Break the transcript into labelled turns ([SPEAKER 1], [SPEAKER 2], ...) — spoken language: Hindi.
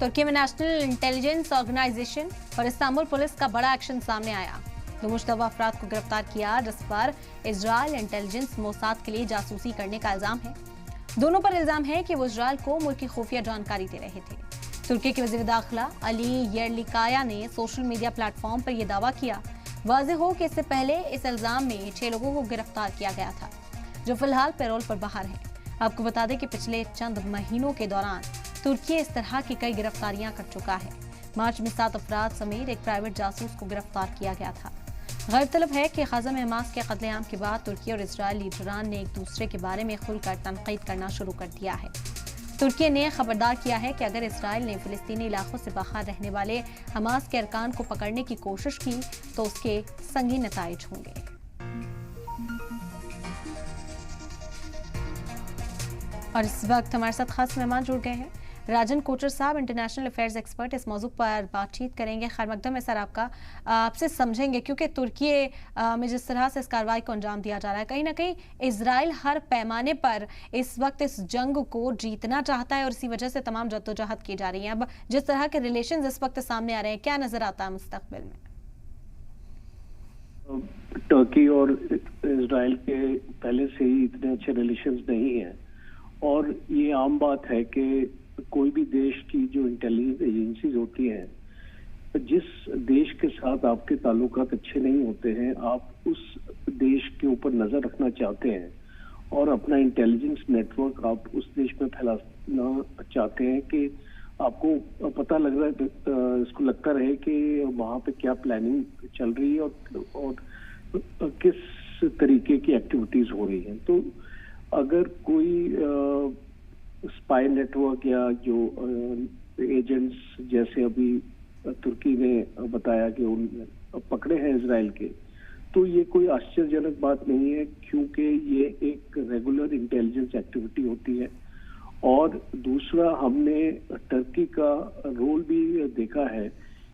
[SPEAKER 1] तुर्की में नेशनल इंटेलिजेंस ऑर्गेनाइजेशन और इस्तांबुल पुलिस का बड़ा एक्शन सामने आया। दो मुश्तबा अफराद को गिरफ्तार किया, जिस पर इजरायल इंटेलिजेंस मोसाद के लिए जासूसी करने का इल्जाम है। दोनों पर इल्जाम है कि वो इजरायल को मुल्क की खुफिया जानकारी दे रहे थे। तुर्की के वज़ीर दाखिला अली येरलिकाया ने सोशल मीडिया प्लेटफॉर्म पर यह दावा किया। वाज़ेह हो कि इससे पहले इस इल्जाम में 6 लोगों को गिरफ्तार किया गया था, जो फिलहाल पैरोल पर बाहर हैं। आपको बता दें कि पिछले चंद महीनों के दौरान तुर्की इस तरह की कई गिरफ्तारियां कर चुका है। मार्च में 7 अफराद समेत एक प्राइवेट जासूस को गिरफ्तार किया गया था। गौरतलब है कि ग़ज़ा में हमास के कत्लेआम के बाद तुर्की और इजरायल लीडरान ने एक दूसरे के बारे में खुलकर तनकीद करना शुरू कर दिया है। तुर्की ने खबरदार किया है कि अगर इजरायल ने फिलिस्तीनी इलाकों से बाहर रहने वाले हमास के अरकान को पकड़ने की कोशिश की तो उसके संगीन नताइज होंगे। और इस वक्त हमारे साथ खास मेहमान जुड़ गए हैं। राजन कोचर साहब, इंटरनेशनल अफेयर्स एक्सपर्ट, इस मौजू पर बातचीत करेंगे। खैर मकदम है सर आपसे समझेंगे, क्योंकि तुर्की में जिस तरह से इस कार्रवाई को अंजाम दिया जा रहा है, कहीं ना कहीं इजराइल हर पैमाने पर इस वक्त इस जंग को जीतना चाहता है और इसी वजह से तमाम जद्दोजहद की जा रही है। अब जिस तरह के रिलेशन इस वक्त सामने आ रहे हैं, क्या नजर आता है मुस्तकबिल में?
[SPEAKER 2] तुर्की और इजराइल के पहले से ही इतने अच्छे रिलेशंस नहीं है, और ये आम बात है कि कोई भी देश की जो इंटेलिजेंस एजेंसीज होती हैं, जिस देश के साथ आपके ताल्लुकात अच्छे नहीं होते हैं, आप उस देश के ऊपर नजर रखना चाहते हैं और अपना इंटेलिजेंस नेटवर्क आप उस देश में फैलाना चाहते हैं कि आपको पता लग रहा है, इसको लगता रहे कि वहां पे क्या प्लानिंग चल रही है और किस तरीके की एक्टिविटीज हो रही हैं। तो अगर कोई स्पाई नेटवर्क या जो एजेंट्स जैसे अभी तुर्की ने बताया कि उन पकड़े हैं इजराइल के, तो ये कोई आश्चर्यजनक बात नहीं है, क्योंकि ये एक रेगुलर इंटेलिजेंस एक्टिविटी होती है। और दूसरा, हमने तुर्की का रोल भी देखा है